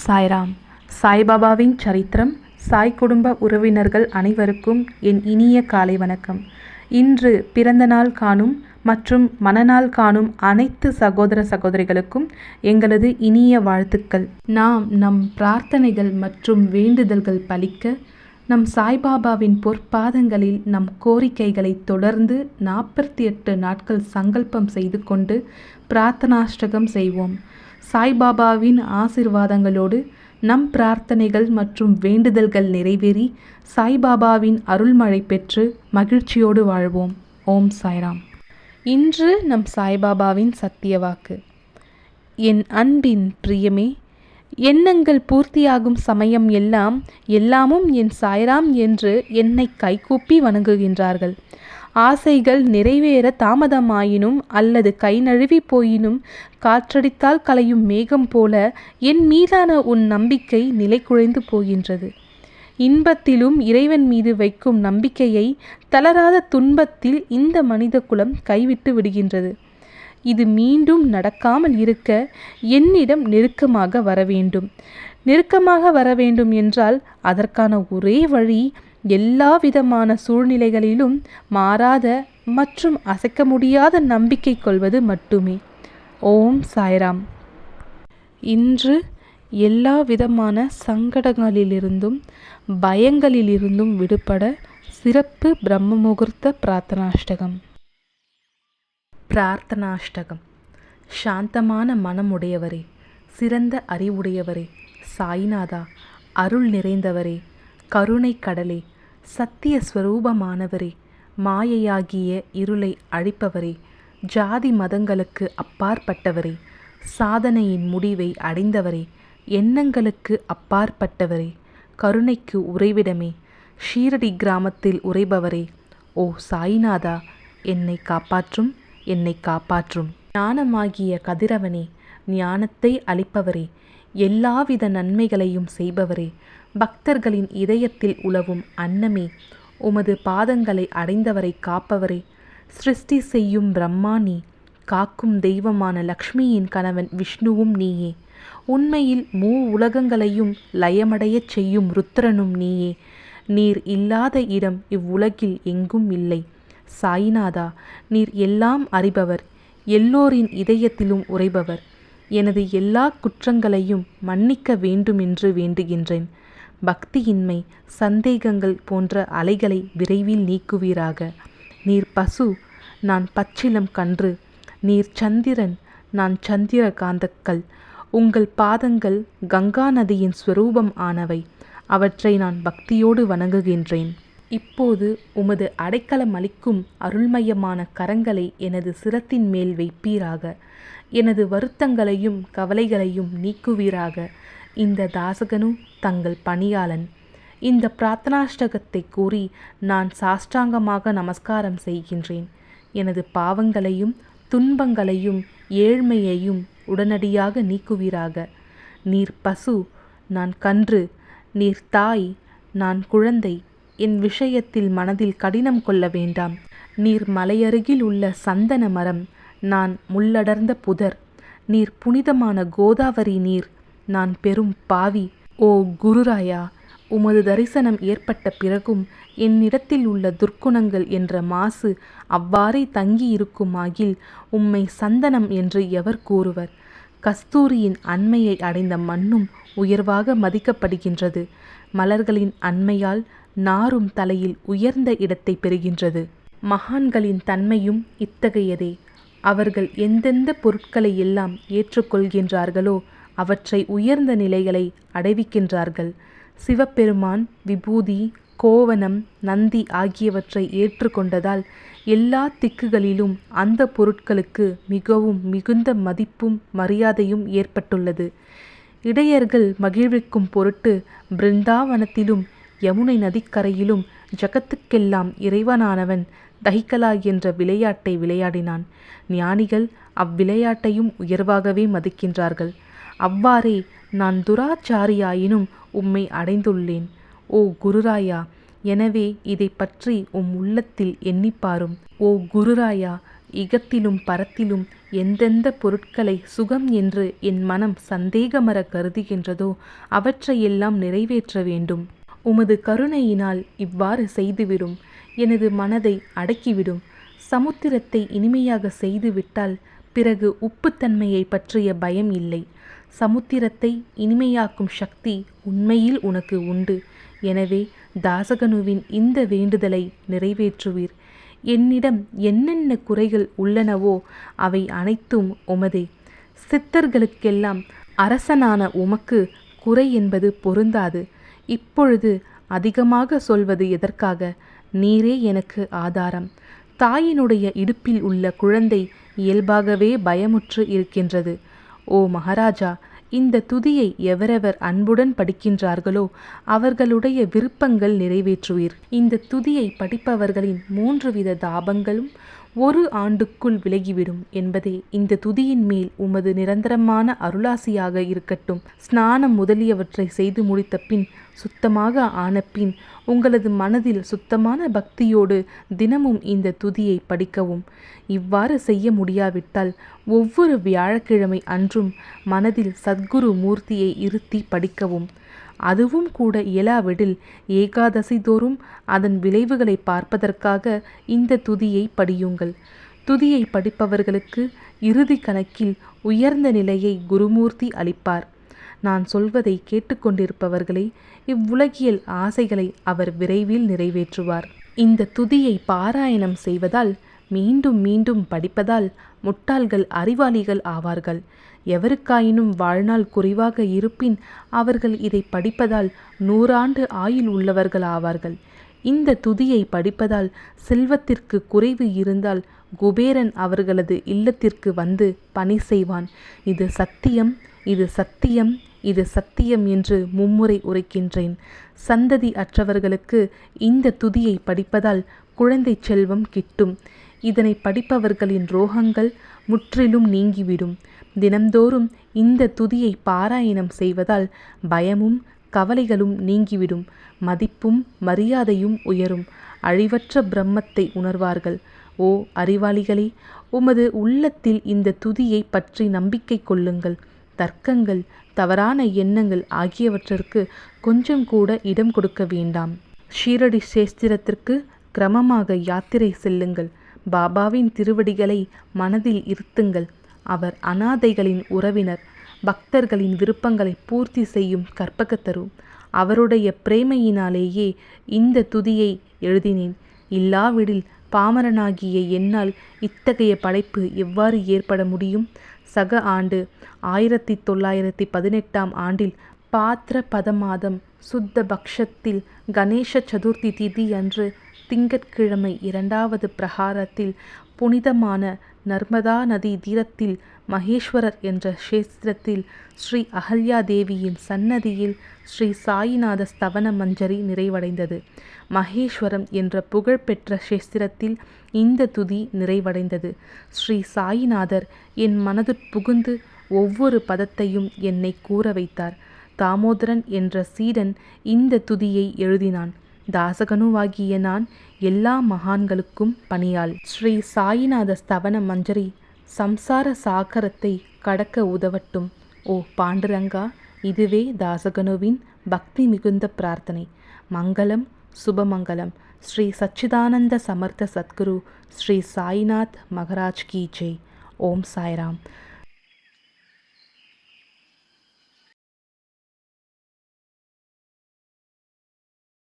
சாய்ராம். சாய்பாபாவின் சரித்திரம். சாய் குடும்ப உறவினர்கள் அனைவருக்கும் என் இனிய காலை வணக்கம். இன்று பிறந்த நாள் காணும் மற்றும் மணநாள் காணும் அனைத்து சகோதர சகோதரிகளுக்கும் எங்களது இனிய வாழ்த்துக்கள். நாம் நம் பிரார்த்தனைகள் மற்றும் வேண்டுதல்கள் பலிக்க நம் சாய்பாபாவின் பொற்பாதங்களில் நம் கோரிக்கைகளை தொடர்ந்து 48 நாட்கள் சங்கல்பம் செய்து கொண்டு பிரார்த்தனாஷ்டகம் செய்வோம். சாய்பாபாவின் ஆசிர்வாதங்களோடு நம் பிரார்த்தனைகள் மற்றும் வேண்டுதல்கள் நிறைவேறி சாய்பாபாவின் அருள்மழை பெற்று மகிழ்ச்சியோடு வாழ்வோம். ஓம் சாய்ராம். இன்று நம் சாய்பாபாவின் சத்திய வாக்கு. என் அன்பின் பிரியமே, எண்ணங்கள் பூர்த்தியாகும் சமயம் எல்லாமும் என் சாய்ராம் என்று என்னை கைகூப்பி வணங்குகின்றார்கள். ஆசைகள் நிறைவேற தாமதமாயினும் அல்லது கை நழுவி போயினும் காற்றடித்தால் கலையும் மேகம் போல என் மீதான உன் நம்பிக்கை நிலை குலைந்து போகின்றது. இன்பத்திலும் இறைவன் மீது வைக்கும் நம்பிக்கையை தளராத துன்பத்தில் இந்த மனித குலம் கைவிட்டு விடுகின்றது. இது மீண்டும் நடக்காமல் இருக்க என்னிடம் நெருக்கமாக வர வேண்டும் என்றால் அதற்கான ஒரே வழி எல்லா விதமான சூழ்நிலைகளிலும் மாறாத மற்றும் அசைக்க முடியாத நம்பிக்கை கொள்வது மட்டுமே. ஓம் சாய்ராம். இன்று எல்லா விதமான சங்கடங்களிலிருந்தும் பயங்களிலிருந்தும் விடுபட சிறப்பு பிரம்ம முகூர்த்த பிரார்த்தனாஷ்டகம். பிரார்த்தனாஷ்டகம். சாந்தமான மனமுடையவரே, சிறந்த அறிவுடையவரே, சாய்நாதா, அருள் நிறைந்தவரே, கருணை கடலே, சத்திய ஸ்வரூபமானவரே, மாயையாகிய இருளை அழிப்பவரே, ஜாதி மதங்களுக்கு அப்பாற்பட்டவரே, சாதனையின் முடிவை அடைந்தவரே, எண்ணங்களுக்கு அப்பாற்பட்டவரே, கருணைக்கு உறைவிடமே, ஷீரடி கிராமத்தில் உறைபவரே, ஓ சாய்நாதா, என்னை காப்பாற்றும். ஞானமாகிய கதிரவனே, ஞானத்தை அளிப்பவரே, எல்லாவித நன்மைகளையும் செய்பவரே, பக்தர்களின் இதயத்தில் உலவும் அன்னமே, உமது பாதங்களை அடைந்தவரை காப்பவரே, சிருஷ்டி செய்யும் பிரம்மா நீ, காக்கும் தெய்வமான லக்ஷ்மியின் கணவன் விஷ்ணுவும் நீயே, உண்மையில் உலகங்களையும் லயமடையச் செய்யும் ருத்ரனும் நீயே. நீர் இல்லாத இடம் இவ்வுலகில் எங்கும் இல்லை. சாய்நாதா, நீர் எல்லாம் அறிபவர், எல்லோரின் இதயத்திலும் உறைபவர். எனது எல்லா குற்றங்களையும் மன்னிக்க வேண்டுமென்று வேண்டுகின்றேன். பக்தியின்மை, சந்தேகங்கள் போன்ற அலைகளை விரைவில் நீக்குவீராக. நீர் பசு, நான் பச்சிலம் கன்று. நீர் சந்திரன், நான் சந்திர காந்தக்கல். உங்கள் பாதங்கள் கங்கா நதியின் ஸ்வரூபம் ஆனவை. அவற்றை நான் பக்தியோடு வணங்குகின்றேன். இப்போது உமது அடைக்கலம் அளிக்கும் அருள்மயமான கரங்களை எனது சிரத்தின் மேல் வைப்பீராக. எனது வருத்தங்களையும் கவலைகளையும் நீக்குவீராக. இந்த தாசகனு தங்கள் பணியாளன். இந்த பிரார்த்தனாஷ்டகத்தை கூறி நான் சாஷ்டாங்கமாக நமஸ்காரம் செய்கின்றேன். எனது பாவங்களையும் துன்பங்களையும் ஏழ்மையையும் உடனடியாக நீக்குவீராக. நீர் பசு, நான் கன்று. நீர் தாய், நான் குழந்தை. என் விஷயத்தில் மனதில் கடினம் கொள்ள வேண்டாம். நீர் மலையருகில் உள்ள சந்தன மரம், நான் முள்ளடர்ந்த புதர். நீர் புனிதமான கோதாவரி நீர், நான் பெரும் பாவி. ஓ குருராயா, உமது தரிசனம் ஏற்பட்ட பிறகும் என்னிடத்தில் உள்ள துர்க்குணங்கள் என்ற மாசு அவ்வாறே தங்கியிருக்குமாகில் உம்மை சந்தனம் என்று எவர் கூறுவர்? கஸ்தூரியின் அண்மையை அடைந்த மண்ணும் உயர்வாக மதிக்கப்படுகின்றது. மலர்களின் அண்மையால் நாரும் தலையில் உயர்ந்த இடத்தை பெறுகின்றது. மகான்களின் தன்மையும் இத்தகையதே. அவர்கள் எந்தெந்த பொருட்களை எல்லாம் ஏற்றுக்கொள்கின்றார்களோ அவற்றை உயர்ந்த நிலைகளை அடைவிக்கின்றார்கள். சிவபெருமான் விபூதி, கோவணம், நந்தி ஆகியவற்றை ஏற்றுக்கொண்டதால் எல்லா திக்குகளிலும் அந்த பொருட்களுக்கு மிகவும் மிகுந்த மதிப்பும் மரியாதையும் ஏற்பட்டுள்ளது. இடையர்கள் மகிழ்விக்கும் பொருட்டு பிருந்தாவனத்திலும் யமுனை நதிக்கரையிலும் ஜகத்துக்கெல்லாம் இறைவனானவன் தஹிகலா என்ற விளையாட்டை விளையாடினான். ஞானிகள் அவ்விளையாட்டையும் உயர்வாகவே மதிக்கின்றார்கள். அவ்வாறே நான் துராச்சாரியாயினும் உம்மை அடைந்துள்ளேன். ஓ குருராயா, எனவே இதை பற்றி உள்ளத்தில் எண்ணிப்பாரும். ஓ குருராயா, இகத்திலும் பரத்திலும் எந்தெந்த பொருட்களை சுகம் என்று என் மனம் சந்தேகமற கருதுகின்றதோ அவற்றையெல்லாம் நிறைவேற்ற வேண்டும். உமது கருணையினால் இவ்வாறு செய்துவிடும். எனது மனதை அடக்கிவிடும். சமுத்திரத்தை இனிமையாக செய்துவிட்டால் பிறகு உப்புத்தன்மையை பற்றிய பயம் இல்லை. சமுத்திரத்தை இனிமையாக்கும் சக்தி உண்மையில் உனக்கு உண்டு. எனவே தாசகனுவின் இந்த வேண்டுதலை நிறைவேற்றுவீர். என்னிடம் என்னென்ன குறைகள் உள்ளனவோ அவை அனைத்தும் உமதே. சித்தர்களுக்கெல்லாம் அரசனான உமக்கு குறை என்பது பொருந்தாது. இப்பொழுது அதிகமாக சொல்வது எதற்காக? நீரே எனக்கு ஆதாரம். தாயினுடைய இடுப்பில் உள்ள குழந்தை இயல்பாகவே பயமுற்று இருக்கின்றது. ஓ மகாராஜா, இந்த துதியை எவரெவர் அன்புடன் படிக்கின்றார்களோ அவர்களுடைய விருப்பங்கள் நிறைவேற்றுவீர். இந்த துதியை படிப்பவர்களின் 3 வித தாபங்களும் 1 ஆண்டுக்குள் விலகிவிடும் என்பதே இந்த துதியின் மேல் உமது நிரந்தரமான அருளாசியாக இருக்கட்டும். ஸ்நானம் முதலியவற்றை செய்து முடித்த பின், சுத்தமாக ஆன பின், உங்களது மனதில் சுத்தமான பக்தியோடு தினமும் இந்த துதியை படிக்கவும். இவ்வாறு செய்ய முடியாவிட்டால் ஒவ்வொரு வியாழக்கிழமை அன்றும் மனதில் சத்குரு மூர்த்தியை இருத்தி படிக்கவும். அதுவும் கூட இயலாவிடில் ஏகாதசி தோறும் அதன் விளைவுகளை பார்ப்பதற்காக இந்த துதியை படியுங்கள். துதியை படிப்பவர்களுக்கு இறுதி கணக்கில் உயர்ந்த நிலையை குருமூர்த்தி அளிப்பார். நான் சொல்வதை கேட்டுக்கொண்டிருப்பவர்களே, இவ்வுலகியல் ஆசைகளை அவர் விரைவில் நிறைவேற்றுவார். இந்த துதியை பாராயணம் செய்வதால், மீண்டும் மீண்டும் படிப்பதால் முட்டாள்கள் அறிவாளிகள் ஆவார்கள். எவருக்காயினும் வாழ்நாள் குறைவாக இருப்பின் அவர்கள் இதை படிப்பதால் 100 ஆண்டு ஆயுள் உள்ளவர்கள் ஆவார்கள். இந்த துதியை படிப்பதால் செல்வத்திற்கு குறைவு இருந்தால் குபேரன் அவர்களது இல்லத்திற்கு வந்து பணி செய்வான். இது சத்தியம், இது சத்தியம், இது சத்தியம் என்று மும்முறை உரைக்கின்றேன். சந்ததி அற்றவர்களுக்கு இந்த துதியை படிப்பதால் குழந்தை செல்வம் கிட்டும். இதனை படிப்பவர்களின் ரோகங்கள் முற்றிலும் நீங்கிவிடும். தினந்தோறும் இந்த துதியை பாராயணம் செய்வதால் பயமும் கவலைகளும் நீங்கிவிடும். மதிப்பும் மரியாதையும் உயரும். அழிவற்ற பிரம்மத்தை உணர்வார்கள். ஓ அறிவாளிகளே, உமது உள்ளத்தில் இந்த துதியை பற்றி நம்பிக்கை கொள்ளுங்கள். தர்க்கங்கள், தவறான எண்ணங்கள் ஆகியவற்றிற்கு கொஞ்சம் கூட இடம் கொடுக்க வேண்டாம். ஷீரடி சேஸ்திரத்திற்கு கிரமமாக யாத்திரை செல்லுங்கள். பாபாவின் திருவடிகளை மனதில் இருத்துங்கள். அவர் அனாதைகளின் உறவினர். பக்தர்களின் விருப்பங்களை பூர்த்தி செய்யும் கற்பகத்தரு. அவருடைய பிரேமையினாலேயே இந்த துதியை எழுதினேன். இல்லாவிடில் பாமரனாகிய என்னால் இத்தகைய படைப்பு எவ்வாறு ஏற்பட முடியும்? சக ஆண்டு 1918 ஆண்டில் பாத்ர பதமாதம் சுத்த பக்ஷத்தில் கணேச சதுர்த்தி திதி அன்று திங்கட்கிழமை 2வது பிரகாரத்தில் புனிதமான நர்மதா நதி தீரத்தில் மகேஸ்வரர் என்ற க்ஷேத்திரத்தில் ஸ்ரீ அகல்யா தேவியின் சன்னதியில் ஸ்ரீ சாயிநாத ஸ்தவன மஞ்சரி நிறைவடைந்தது. மகேஸ்வரம் என்ற புகழ்பெற்ற க்ஷேத்திரத்தில் இந்த துதி நிறைவடைந்தது. ஸ்ரீ சாயிநாதர் என் மனதுட்புகுந்து ஒவ்வொரு பதத்தையும் என்னை கூற வைத்தார். தாமோதரன் என்ற சீடன் இந்த துதியை எழுதினான். தாசகனுவாகிய நான் எல்லா மகான்களுக்கும் பணியாள். ஸ்ரீ சாயிநாத ஸ்தவன மஞ்சரி சம்சார சாகரத்தை கடக்க உதவட்டும். ஓ பாண்டுரங்கா, இதுவே தாசகனுவின் பக்தி மிகுந்த பிரார்த்தனை. மங்களம், சுபமங்கலம். ஸ்ரீ சச்சிதானந்த சமர்த்த சத்குரு ஸ்ரீ சாய்நாத் மகராஜ் கி ஜெய். ஓம் சாய்ராம்.